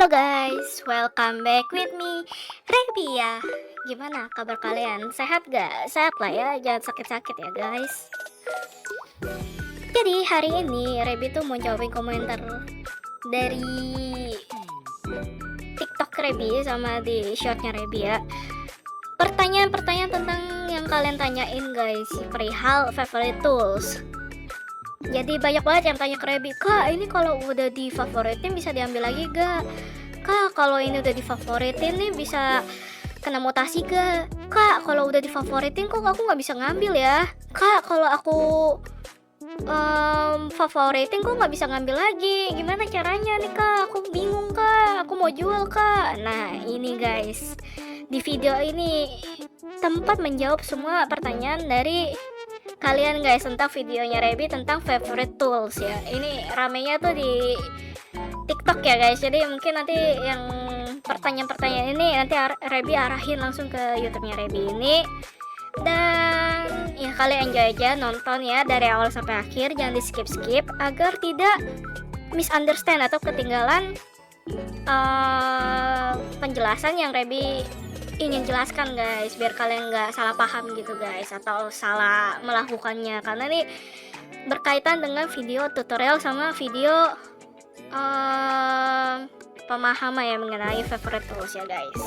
Halo guys, welcome back with me, Rebi ya. Gimana kabar kalian? Sehat gak? Sehat lah ya, jangan sakit-sakit ya guys. Jadi hari ini Rebi tuh mau jawabin komentar dari TikTok Rebi sama di shortnya Rebi ya. Pertanyaan-pertanyaan tentang yang kalian tanyain guys, perihal favorite tools. Jadi banyak banget yang tanya ke Rebi, Kak ini kalau udah difavoritin bisa diambil lagi gak? Kak kalau ini udah difavoritin nih bisa kena mutasi gak? Kak kalau udah difavoritin kok aku nggak bisa ngambil ya? Kak kalau aku favoritin kok nggak bisa ngambil lagi? Gimana caranya nih kak? Aku bingung kak, aku mau jual kak. Nah ini guys, di video ini tempat menjawab semua pertanyaan dari kalian guys tentang videonya Rebi tentang favorite tools ya. Ini ramenya tuh di TikTok ya guys. Jadi mungkin nanti yang pertanyaan-pertanyaan ini nanti Rebi arahin langsung ke YouTube-nya Rebi ini. Dan ya kalian enjoy aja nonton ya dari awal sampai akhir, jangan di skip-skip agar tidak misunderstand atau ketinggalan penjelasan yang Rebi ingin jelaskan guys, biar kalian nggak salah paham gitu guys atau salah melakukannya, karena ini berkaitan dengan video tutorial sama video pemahaman ya mengenai favorite tools ya guys.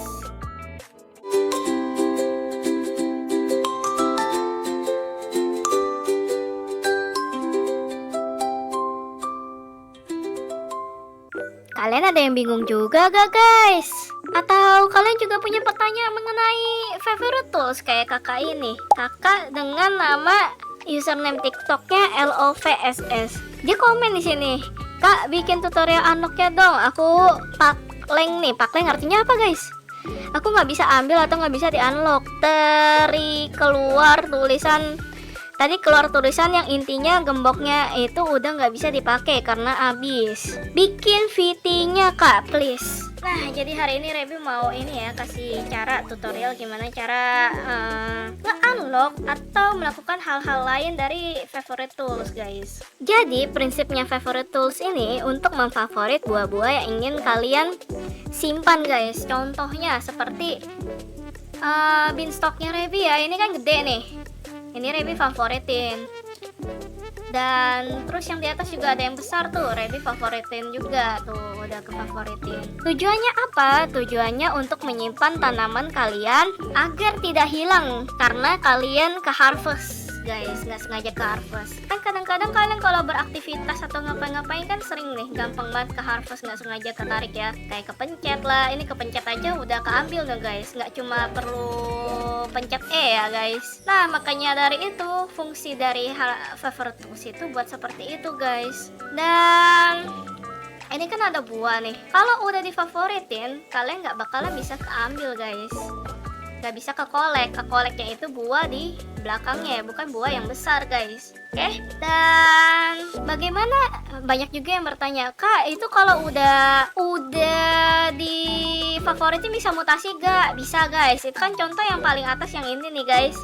Kalian ada yang bingung juga gak guys? Atau kalian juga punya pertanyaan mengenai favorite tools kayak kakak ini? Kakak dengan nama username TikToknya LOVSS. Dia komen di sini, Kak bikin tutorial unlocknya dong. Aku pakleng nih. Pakleng artinya apa guys? Aku nggak bisa ambil atau nggak bisa di unlock. Tadi keluar tulisan yang intinya gemboknya itu udah nggak bisa dipakai karena habis. Bikin VT-nya kak, please. Nah, jadi hari ini Rebi mau ini ya kasih cara tutorial gimana cara nge-unlock atau melakukan hal-hal lain dari favorite tools guys. Jadi prinsipnya favorite tools ini untuk memfavorit buah-buah yang ingin kalian simpan guys. Contohnya seperti beanstalknya Rebi ya, ini kan gede nih. Ini Rebi favoritin. Dan terus yang di atas juga ada yang besar tuh, Rebi favoritin juga tuh, udah ke favoritin. Tujuannya apa? Tujuannya untuk menyimpan tanaman kalian agar tidak hilang karena kalian ke harvest guys, nggak sengaja ke harvest. Kan kadang-kadang kalian kalau beraktivitas atau ngapain-ngapain kan sering nih gampang banget ke harvest, nggak sengaja ketarik ya, kayak kepencet lah. Ini kepencet aja udah keambil nih guys, nggak cuma perlu pencet E ya guys. Nah makanya dari itu fungsi dari favorite tools itu buat seperti itu guys. Dan ini kan ada buah nih, kalau udah difavoritin kalian nggak bakalan bisa keambil guys, nggak bisa kekoleknya itu buah di belakangnya, bukan buah yang besar guys. Oke. Dan bagaimana, banyak juga yang bertanya, Kak itu kalau udah di favoritin bisa mutasi gak? Bisa guys, itu kan contoh yang paling atas yang ini nih guys,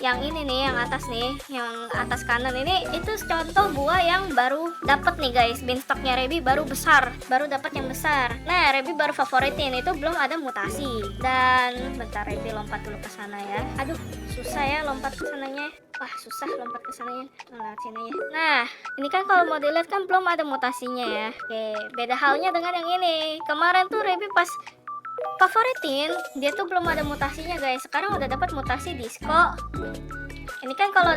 yang ini nih, yang atas nih, yang atas kanan ini, itu contoh buah yang baru dapat nih guys. Beanstalknya Rebi baru besar, baru dapat yang besar. Nah Rebi baru favoritin, itu belum ada mutasi. Dan bentar Rebi lompat dulu ke sana ya. Aduh susah ya lompat ke sananya. Wah susah lompat ke sananya. Lewat sini ya. Nah ini kan kalau mau dilihat kan belum ada mutasinya ya. Oke, beda halnya dengan yang ini. Kemarin tuh Rebi pas favoritin dia tuh belum ada mutasinya guys, sekarang udah dapat mutasi disco. Ini kan kalau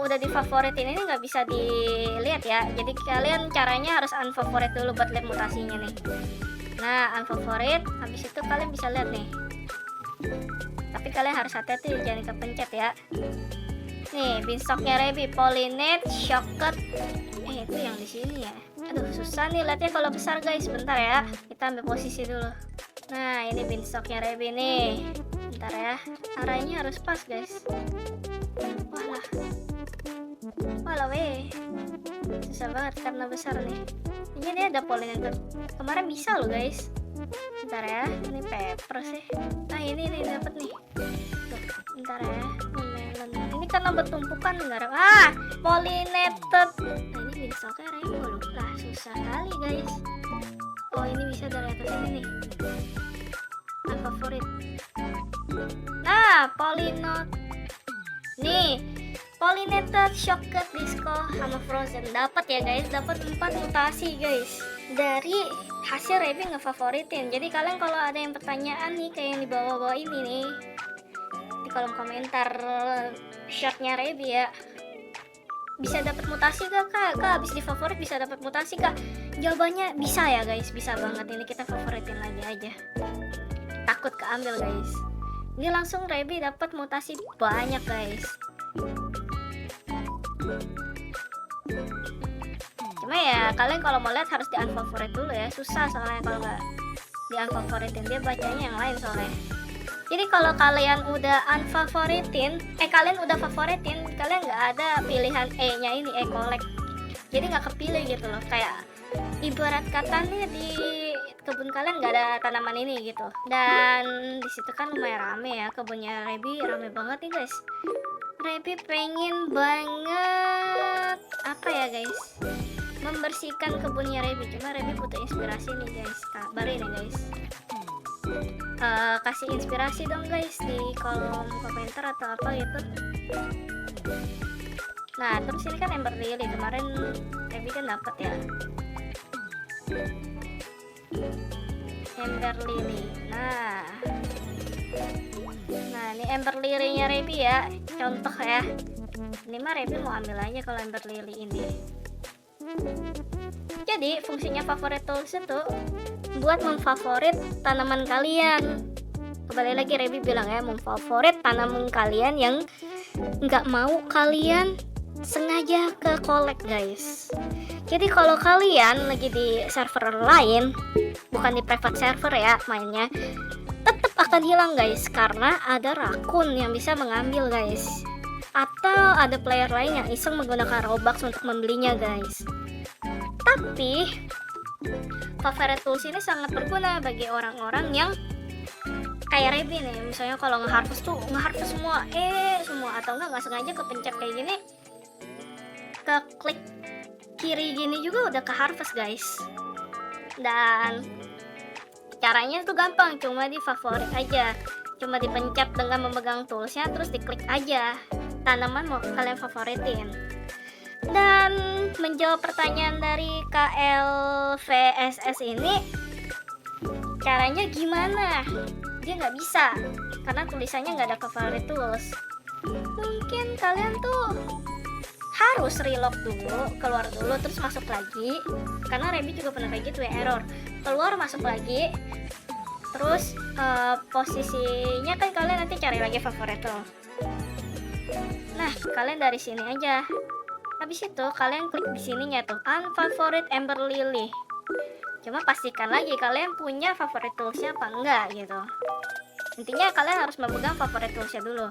udah difavoritin ini nggak bisa dilihat ya, jadi kalian caranya harus unfavorit dulu buat lihat mutasinya nih. Nah unfavorit, habis itu kalian bisa lihat nih, tapi kalian harus hati-hati jangan kepencet ya. Nih beanstalknya Rebi, pollinate, shocket. Itu yang di sini ya. Aduh susah nih lihatnya kalau besar guys. Bentar ya, kita ambil posisi dulu. Nah ini beanstalknya Rebi nih. Bentar ya, arahnya harus pas guys. Walah weh, susah banget karena besar nih. Ini ada pollinator, kemarin bisa loh guys. Bentar ya, ini pepper sih. Nah ini dapat nih. Tuh, bentar ya, ini karena bertumpukan enggak. Pollinated. Nah ini beanstalknya rainbow loh. Lah susah kali guys. Oh, ini bisa dari atas ini nih. Favorit. Nah, nih, Pollinated Shocked Disco sama Frozen dapat ya guys, dapat 4 mutasi guys dari hasil Rebi ngefavoritin. Jadi kalian kalau ada yang pertanyaan nih kayak yang di bawah-bawah ini nih di kolom komentar shortnya Rebi ya, bisa dapat mutasi gak kak? Habis di favorit bisa dapat mutasi kak? Jawabannya bisa ya guys, bisa banget. Ini kita favoritin lagi aja, takut keambil guys. Ini langsung Rebi dapat mutasi banyak guys. Cuma ya kalian kalau mau lihat harus di unfavorit dulu ya, susah soalnya kalau nggak di unfavoritin, dia bacanya yang lain soalnya. Jadi kalau kalian udah unfavoritin, kalian udah favoritin, kalian nggak ada pilihan E-nya ini, collect. Jadi nggak kepilih gitu loh. Kayak ibarat kata nih di kebun kalian nggak ada tanaman ini gitu. Dan disitu kan lumayan rame ya, kebunnya Rebi rame banget nih guys. Rebi pengen banget apa ya guys, membersihkan kebunnya Rebi. Cuma Rebi butuh inspirasi nih guys, kabarin ya guys. Kasih inspirasi dong guys di kolom komentar atau apa gitu. Nah terus ini kan Ember Lily, kemarin Rebi kan dapat ya Ember Lily. Nah ini Ember Lily-nya Rebi ya, contoh ya. Ini mah Rebi mau ambil aja kalau Ember Lily ini. Jadi fungsinya favorit tools itu buat memfavorit tanaman kalian. Kembali lagi Rebi bilang ya, memfavorit tanaman kalian yang nggak mau kalian sengaja ke collect guys. Jadi kalau kalian lagi di server lain, bukan di private server ya mainnya, tetap akan hilang guys, karena ada rakun yang bisa mengambil guys, atau ada player lain yang iseng menggunakan Robux untuk membelinya guys. Tapi favorite tools ini sangat berguna bagi orang-orang yang kayak Rebi nih, misalnya kalau nge-harvest tuh nge-harvest semua atau nggak sengaja kepencet kayak gini, ke klik kiri gini juga udah ke harvest guys. Dan caranya tuh gampang, cuma di favorit aja, cuma dipencet dengan memegang toolsnya, terus diklik aja tanaman mau kalian favoritin. Dan menjawab pertanyaan dari KLVSS ini, caranya gimana? Dia nggak bisa karena tulisannya nggak ada favorite tools. Mungkin kalian tuh harus reload dulu, keluar dulu, terus masuk lagi. Karena Rebi juga pernah kayak gitu ya, error. Keluar masuk lagi, terus posisinya kan kalian nanti cari lagi favorite tool. Nah kalian dari sini aja. Habis itu kalian klik di sininya tuh, unfavorite Ember Lily. Cuma pastikan lagi kalian punya favorite toolsnya apa enggak gitu. Intinya kalian harus memegang favorite toolsnya dulu.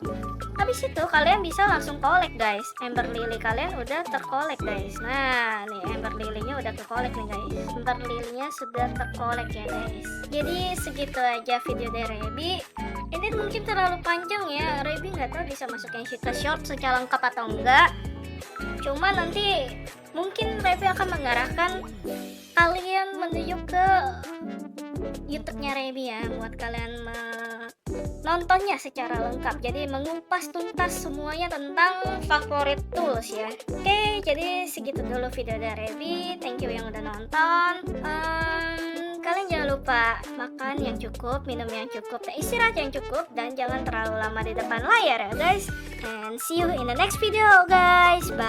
Habis itu kalian bisa langsung collect guys. Ember Lily kalian udah terkolek guys. Nah nih Ember Lily-nya udah terkolek nih guys. Ember Lily-nya sudah terkolek ya guys. Jadi segitu aja video dari Rebi. Ini mungkin terlalu panjang ya, Rebi nggak tahu bisa masukin ke short secara lengkap atau enggak. Cuma nanti mungkin Rebi akan mengarahkan kalian menuju ke YouTube-nya Rebi ya, buat kalian nontonnya secara lengkap. Jadi mengupas tuntas semuanya tentang favorite tools ya. Oke, jadi segitu dulu video dari Rebi. Thank you yang udah nonton. Kalian jangan lupa makan yang cukup, minum yang cukup, dan istirahat yang cukup, dan jangan terlalu lama di depan layar ya guys. And see you in the next video guys. Bye.